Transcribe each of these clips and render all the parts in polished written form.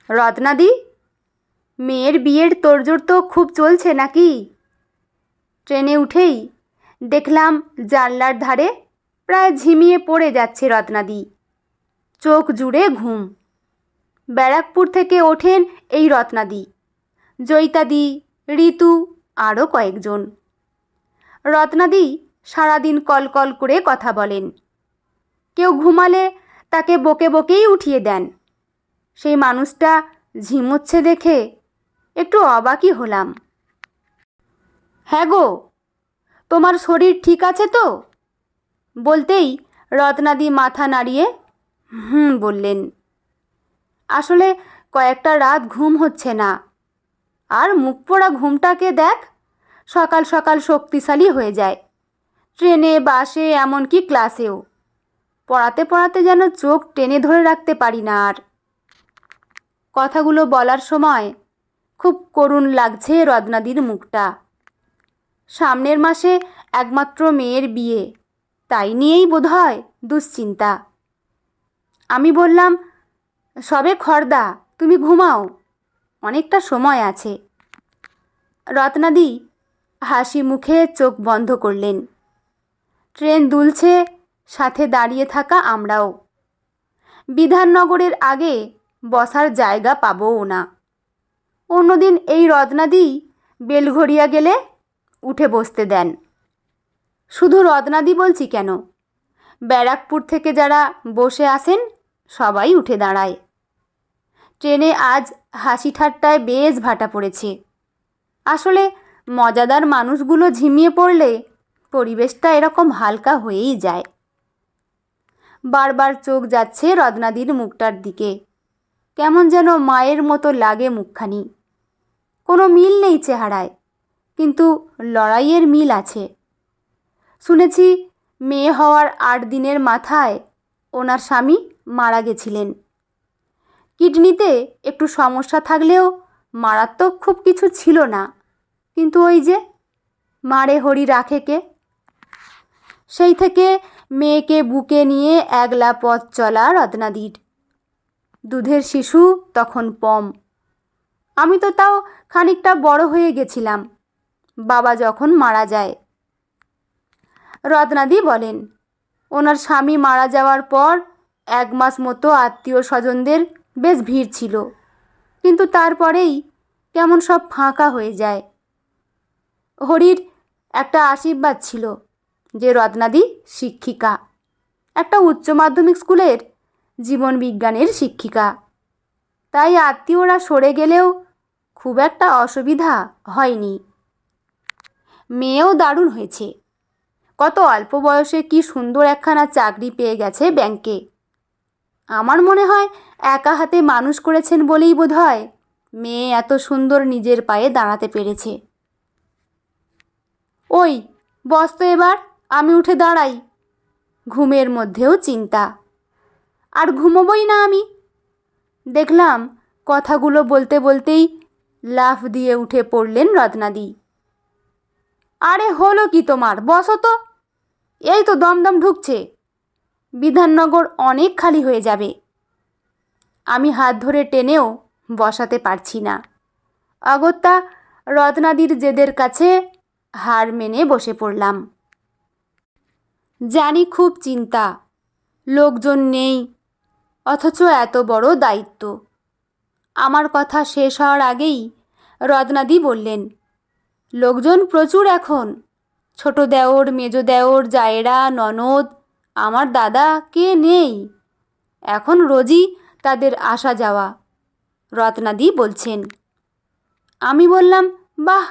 রত্নাদি, মেয়ের বিয়ের তোড়জোড় তো খুব চলছে নাকি? ট্রেনে উঠেই দেখলাম জানলার ধারে প্রায় ঝিমিয়ে পড়ে যাচ্ছে রত্নাদি। চোখ জুড়ে ঘুম। ব্যারাকপুর থেকে ওঠেন এই রত্নাদি, জয়িতাদি, ঋতু, আরও কয়েকজন। রত্নাদি সারাদিন কল করে কথা বলেন। কেউ ঘুমালে তাকে বকে বকেই উঠিয়ে দেন। সেই মানুষটা ঝিমোচ্ছে দেখে একটু অবাকই হলাম। হ্যাঁ গো, তোমার শরীর ঠিক আছে তো? বলতেই রত্নাদি মাথা নাড়িয়ে বললেন। আসলে কয়েকটা রাত ঘুম হচ্ছে না। আর মুখ পোড়া ঘুমটাকে দেখ, সকাল সকাল শক্তিশালী হয়ে যায়। ট্রেনে, বাসে, এমনকি ক্লাসেও পড়াতে পড়াতে যেন চোখ টেনে ধরে রাখতে পারি না আর। কথাগুলো বলার সময় খুব করুণ লাগছে রত্নাদির মুখটা। সামনের মাসে একমাত্র মেয়ের বিয়ে, তাই নিয়েই বোধহয় দুশ্চিন্তা। আমি বললাম, সবে খর্দা, তুমি ঘুমাও, অনেকটা সময় আছে। রত্নাদি হাসি মুখে চোখ বন্ধ করলেন। ট্রেন দুলছে, সাথে দাঁড়িয়ে থাকা আমরাও। বিধাননগরের আগে বসার জায়গা পাবও না। অন্যদিন এই রত্নাদি বেলঘড়িয়া গেলে উঠে বসতে দেন। শুধু রত্নাদি বলছি কেন, ব্যারাকপুর থেকে যারা বসে আসেন সবাই উঠে দাঁড়ায়। ট্রেনে আজ হাসি ঠাট্টায় বেশ ভাটা পড়েছে। আসলে মজাদার মানুষগুলো ঝিমিয়ে পড়লে পরিবেশটা এরকম হালকা হয়েই যায়। বারবার চোখ যাচ্ছে রত্নাদির মুখটার দিকে। কেমন যেন মায়ের মতো লাগে মুখখানি। কোনো মিল নেই চেহারায়, কিন্তু লড়াইয়ের মিল আছে। শুনেছি মেয়ে হওয়ার 8 দিনের মাথায় ওনার স্বামী মারা গেছিলেন। কিডনিতে একটু সমস্যা থাকলেও মারাত্মক খুব কিছু ছিল না। কিন্তু ওই যে মারে হরি রাখে কে, সেই থেকে মেয়েকে বুকে নিয়ে একলা পথ চলা রত্নাদির। দুধের শিশু তখন পম। আমি তো তাও খানিকটা বড় হয়ে গেছিলাম বাবা যখন মারা যায়। রত্নাদি বলেন, ওনার স্বামী মারা যাওয়ার পর 1 মাস মতো আত্মীয় স্বজনদের বেশ ভিড় ছিল, কিন্তু তারপরেই কেমন সব ফাঁকা হয়ে যায়। হরির একটা আশীর্বাদ ছিল যে রত্নাদি শিক্ষিকা, একটা উচ্চ মাধ্যমিক স্কুলের জীবন বিজ্ঞানের শিক্ষিকা। তাই আত্মীয়রা সরে গেলেও খুব একটা অসুবিধা হয়নি। মেয়েও দারুণ হয়েছে। কত অল্প বয়সে কি সুন্দর একখানা চাকরি পেয়ে গেছে ব্যাংকে। আমার মনে হয় একা হাতে মানুষ করেছেন বলেই বোধহয় মেয়ে এত সুন্দর নিজের পায়ে দাঁড়াতে পেরেছে। ওই বস তো এবার, আমি উঠে দাঁড়াই। ঘুমের মধ্যেও চিন্তা। আর ঘুমোবই না আমি। দেখলাম কথাগুলো বলতে বলতেই লাফ দিয়ে উঠে পড়লেন রত্নাদি। আরে হলো কি তোমার, বসো তো। এই তো দমদম ঢুকছে, বিধাননগর অনেক খালি হয়ে যাবে। আমি হাত ধরে টেনেও বসাতে পারছি না। অগত্যা রত্নাদির জেদের কাছে হার মেনে বসে পড়লাম। জানি খুব চিন্তা, লোকজন নেই, অথচ এত বড় দায়িত্ব। আমার কথা শেষ হওয়ার আগেই রত্নাদি বললেন, লোকজন প্রচুর এখন। ছোট দেওর, মেজ দেওর, জায়েরা, ননদ, আমার দাদা, কে নেই? এখন রোজই তাদের আসা যাওয়া। রত্নাদি বলছেন। আমি বললাম, বাহ,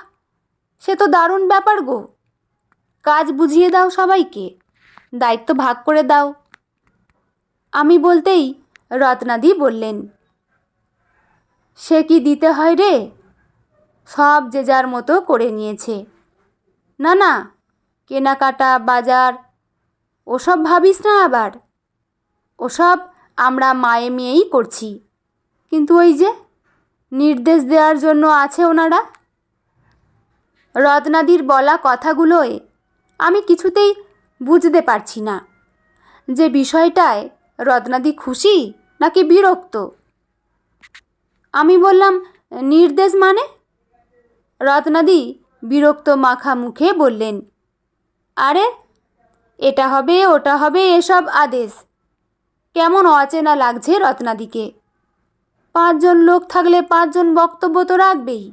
সে তো দারুণ ব্যাপার গো। কাজ বুঝিয়ে দাও সবাইকে, দায়িত্ব ভাগ করে দাও। আমি বলতেই রত্নাদি বললেন, সে কি দিতে হয় রে, সব যে যার মতো করে নিয়েছে। না না, কেনাকাটা, বাজার ওসব ভাবিস না আবার। ওসব আমরা মায়ে মেয়েই করছি, কিন্তু ওই যে নির্দেশ দেওয়ার জন্য আছে ওনারা। রত্নাদির বলা কথাগুলোয় আমি কিছুতেই বুঝতে পারছি না যে বিষয়টায় রত্নাদি খুশি নাকি বিরক্ত। আমি বললাম, নির্দেশ মানে? রত্নাদি বিরক্ত মাখা মুখে বললেন, আরে এটা হবে ওটা হবে এসব আদেশ। কেমন অচেনা লাগছে রত্নাদিকে। 5 জন লোক থাকলে 5 জন বক্তব্য তো রাখবেই,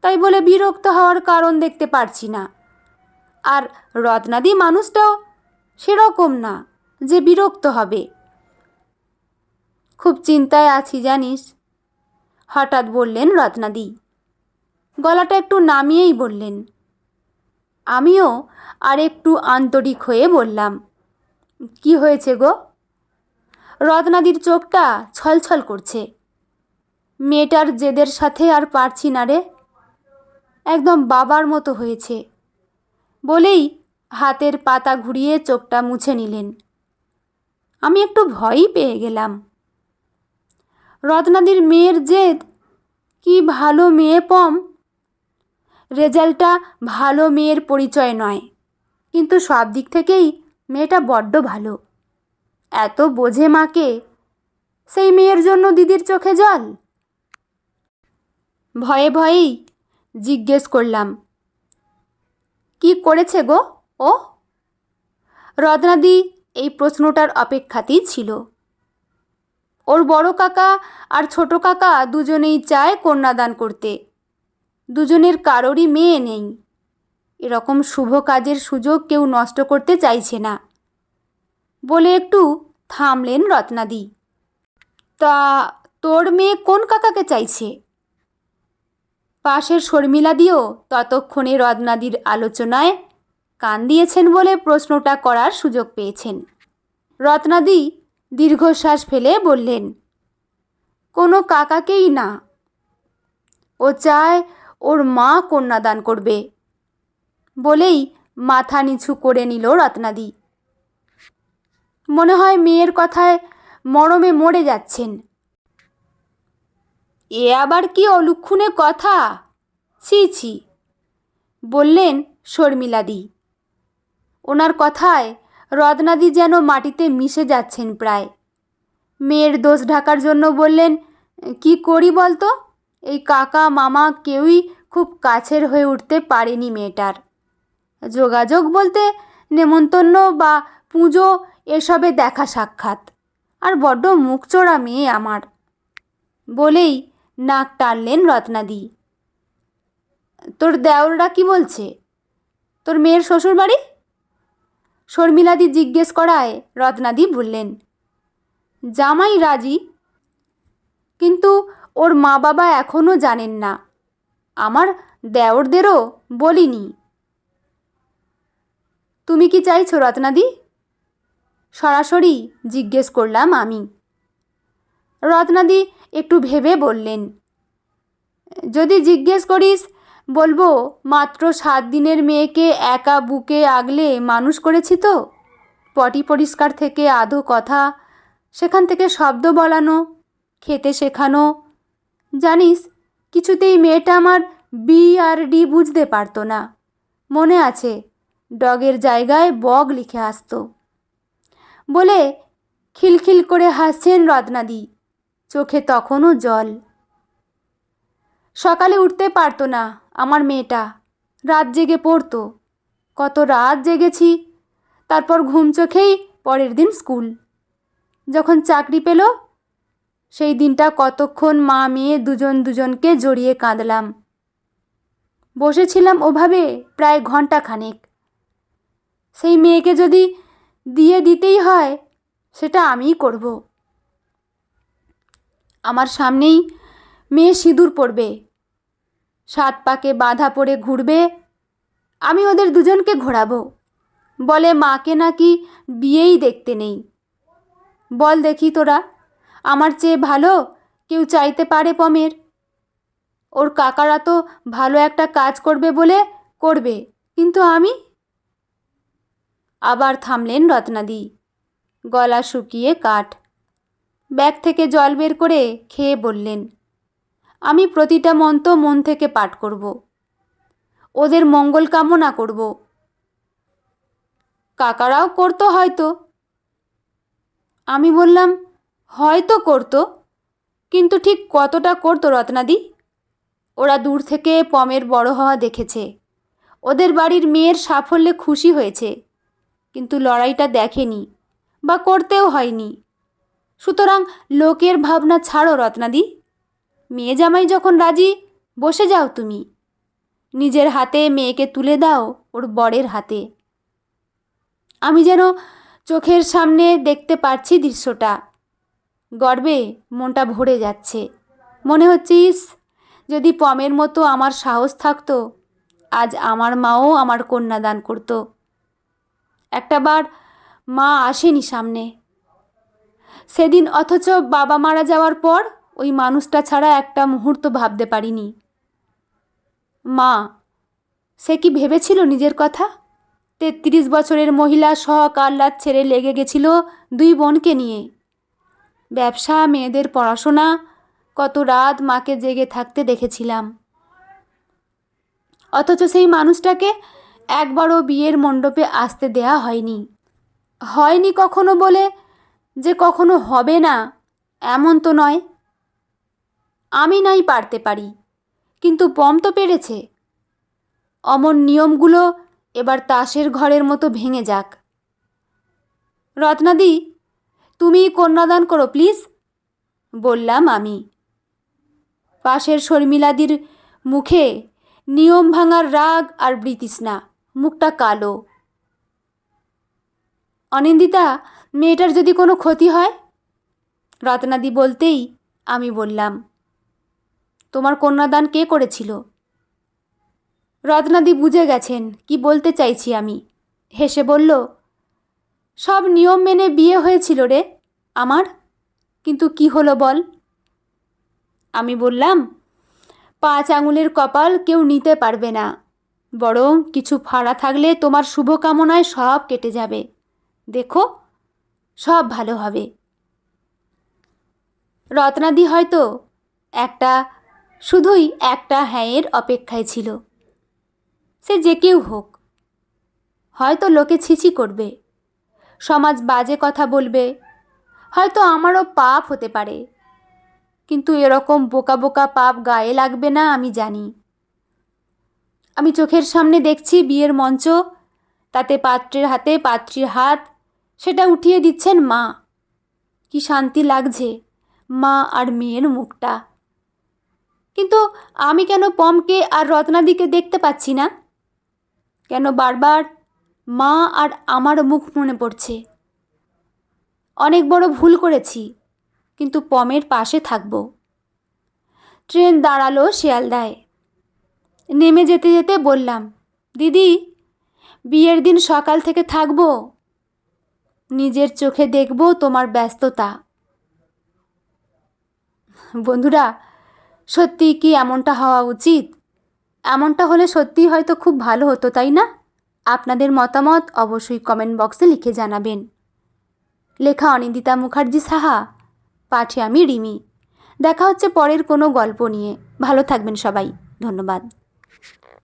তাই বলে বিরক্ত হওয়ার কারণ দেখতে পারছি না। আর রত্নাদি মানুষটাও সেরকম না যে বিরক্ত হবে। খুব চিন্তায় আছি জানিস, হঠাৎ বললেন রত্নাদি। গলাটা একটু নামিয়েই বললেন। আমিও আর একটু আন্তরিক হয়ে বললাম, কি হয়েছে গো? রত্নাদির চোখটা ছলছল করছে। মেয়েটার জেদের সাথে আর পারছি না রে, একদম বাবার মতো হয়েছে বলেই হাতের পাতা ঘুরিয়ে চোখটা মুছে নিলেন। আমি একটু ভয়ই পেয়ে গেলাম। রত্নাদির মেয়ের জেদ, কি ভালো মেয়ে পম। রেজাল্টটা ভালো মেয়ের পরিচয় নয়, কিন্তু সব দিক থেকেই মেয়েটা বড্ড ভালো। এত বোঝে মাকে, সেই মেয়ের জন্য দিদির চোখে জল। ভয়ে ভয়েই জিজ্ঞেস করলাম, কি করেছে গো ও? রত্নাদি এই প্রশ্নটার অপেক্ষাতেই ছিল। ওর বড় কাকা আর ছোট কাকা দুজনেই চায় কন্যাদান করতে। দুজনের কারোরই মেয়ে নেই। এরকম শুভ কাজের সুযোগ কেউ নষ্ট করতে চাইছে না বলে একটু থামলেন রত্নাদি। তা তোর মেয়ে কোন কাকাকে চাইছে? পাশের শর্মিলাদিও ততক্ষণে রত্নাদির আলোচনায় কান দিয়েছেন বলে প্রশ্নটা করার সুযোগ পেয়েছেন। রত্নাদি দীর্ঘশ্বাস ফেলে বললেন, কোনো কাকাকেই না। ও চায় ওর মা কন্যাদান করবে বলেই মাথা নিচু করে নিল রত্নাদি। মনে হয় মেয়ের কথায় মরমে মরে যাচ্ছেন। এ আবার কি অলুক্ষণে কথা, ছি ছি, বললেন শর্মিলাদি। ওনার কথায় রত্নাদি যেন মাটিতে মিশে যাচ্ছেন প্রায়। মেয়ের দোষ ঢাকার জন্য বললেন, কি করি বলতো, এই কাকা মামা কেউই খুব কাছের হয়ে উঠতে পারেনি মেয়েটার। যোগাযোগ বলতে নেমন্তন্ন বা পুজো এসবে দেখা সাক্ষাৎ, আর বড্ড মুখচোরা মেয়ে আমার বলেই নাক টানলেন রত্নাদি। তোর দেওররা কি বলছে? তোর মেয়ের শ্বশুরবাড়ি? শর্মিলাদি জিজ্ঞেস করায় রত্নাদি বললেন, জামাই রাজি, কিন্তু ওর মা বাবা এখনও জানেন না। আমার দেওরদেরও বলিনি। তুমি কি চাইছো রত্নাদি? সরাসরি জিজ্ঞেস করলাম আমি। রত্নাদি একটু ভেবে বললেন, যদি জিজ্ঞেস করিস বলবো মাত্র 7 দিনের মেয়েকে একা বুকে আগলে মানুষ করেছি তো। পটি পরিষ্কার থেকে আধো কথা, সেখান থেকে শব্দ বলানো, খেতে শেখানো। জানিস, কিছুতেই মেয়েটা আমার বি আর ডি বুঝতে পারতো না। মনে আছে, ডগের জায়গায় বগ লিখে আসতো বলে খিলখিল করে হাসছেন রত্নাদি, চোখে তখনও জল। সকালে উঠতে পারতো না আমার মেয়েটা, রাত জেগে পড়তো। কত রাত জেগেছি। তারপর ঘুম চোখেই পরের দিন স্কুল। যখন চাকরি পেল, সেই দিনটা কতক্ষণ মা মেয়ে দুজন দুজনকে জড়িয়ে কাঁদলাম। বসেছিলাম ওভাবে প্রায় ঘণ্টাখানেক। সেই মেয়েকে যদি দিয়ে দিতেই হয়, সেটা আমিই করব। আমার সামনেই মেয়ে সিঁদুর পরবে, 7 পাকে বাঁধা পড়ে ঘুরবে, আমি ওদের দুজনকে ঘোরাবো। বলে মাকে নাকি বিয়েই দেখতে নেই। বল দেখি তোরা, আমার চেয়ে ভালো কেউ চাইতে পারে পমের? ওর কাকারা তো ভালো একটা কাজ করবে বলে করবে, কিন্তু আমি? আবার থামলেন রত্নাদি, গলা শুকিয়ে কাঠ। ব্যাগ থেকে জল বের করে খেয়ে বললেন, আমি প্রতিটা মন্ত্র মন থেকে পাঠ করব, ওদের মঙ্গল কামনা করব। কাকারাও করতো হয়তো। আমি বললাম, হয়তো করতো, কিন্তু ঠিক কতটা করতো রত্নাদি? ওরা দূর থেকে পমের বড় হওয়া দেখেছে, ওদের বাড়ির মেয়ের সাফল্যে খুশি হয়েছে, কিন্তু লড়াইটা দেখেনি বা করতেও হয়নি। সুতরাং লোকের ভাবনা ছাড়ো রত্নাদি, মেয়ে জামাই যখন রাজি, বসে যাও তুমি। নিজের হাতে মেয়েকে তুলে দাও ওর বরের হাতে। আমি যেন চোখের সামনে দেখতে পাচ্ছি দৃশ্যটা, গর্বে মনটা ভরে যাচ্ছে। মনে হচ্ছে, ইস, যদি পমের মতো আমার সাহস থাকতো, আজ আমার মাও আমার কন্যাদান করত। একটাবার মা আসেনি সামনে সেদিন, অথচ বাবা মারা যাওয়ার পর ওই মানুষটা ছাড়া একটা মুহূর্ত ভাবতে পারিনি। মা, সে কি ভেবেছিল নিজের কথা? 33 বছরের মহিলা শখ আহ্লাদ ছেড়ে লেগে গেছিল 2 বোনকে নিয়ে। ব্যবসা, মেয়েদের পড়াশোনা, কত রাত মাকে জেগে থাকতে দেখেছিলাম। অথচ সেই মানুষটাকে একবারও বিয়ের মণ্ডপে আসতে দেয়া হয়নি। হয়নি কখনো বলে যে কখনো হবে না এমন তো নয়। আমি নাই পারতে পারি, কিন্তু পম তো পেরেছে। অমন নিয়মগুলো এবার তাসের ঘরের মতো ভেঙে যাক। রত্নাদি, তুমি কন্যাদান করো প্লিজ, বললাম আমি। পাশের শর্মিলাদির মুখে নিয়ম ভাঙার রাগ আর বৃতৃষ্ণা, মুখটা কালো। অনিন্দিতা, মেয়েটার যদি কোনো ক্ষতি হয়? রত্নাদি বলতেই আমি বললাম, তোমার কন্যাদান কে করেছিল? রত্নাদি বুঝে গেছেন কি বলতে চাইছি আমি, হেসে বলল, সব নিয়ম মেনে বিয়ে হয়েছিল রে আমার, কিন্তু কি হলো বল? আমি বললাম, 5 আঙুলের কপাল কেউ নিতে পারবে না, বরং কিছু ফাড়া থাকলে তোমার শুভকামনায় সব কেটে যাবে। দেখো, সব ভালো হবে। রত্নাদি হয়তো শুধুই একটা হ্যাঁয়ের অপেক্ষায় ছিল। সে যে কেউ হোক, হয়তো লোকে ছিছি করবে, সমাজ বাজে কথা বলবে, হয়তো আমারও পাপ হতে পারে, কিন্তু এরকম বোকা বোকা পাপ গায়ে লাগবে না আমি জানি। আমি চোখের সামনে দেখছি বিয়ের মঞ্চ, তাতে পাত্রের হাতে পাত্রীর হাত, সেটা উঠিয়ে দিচ্ছেন মা। কি শান্তি লাগছে মা আর মেয়ের মুখটা। কিন্তু আমি কেন পমকে আর রত্নাদিকে দেখতে পাচ্ছি না? কেন বারবার মা আর আমার মুখ মনে পড়ছে? অনেক বড় ভুল করেছি, কিন্তু পমের পাশে থাকব। ট্রেন দাঁড়ালো শিয়ালদায়। নেমে যেতে যেতে বললাম, দিদি, বিয়ের দিন সকাল থেকে থাকবো, নিজের চোখে দেখব তোমার ব্যস্ততা। বন্ধুরা, সত্যি কি এমনটা হওয়া উচিত? এমনটা হলে সত্যিই হয়তো খুব ভালো হতো, তাই না? আপনাদের মতামত অবশ্যই কমেন্ট বক্সে লিখে জানাবেন। লেখা অনিন্দিতা মুখার্জি সাহা, পাঠে আমি রিমি। দেখা হচ্ছে পরের কোনো গল্প নিয়ে। ভালো থাকবেন সবাই, ধন্যবাদ।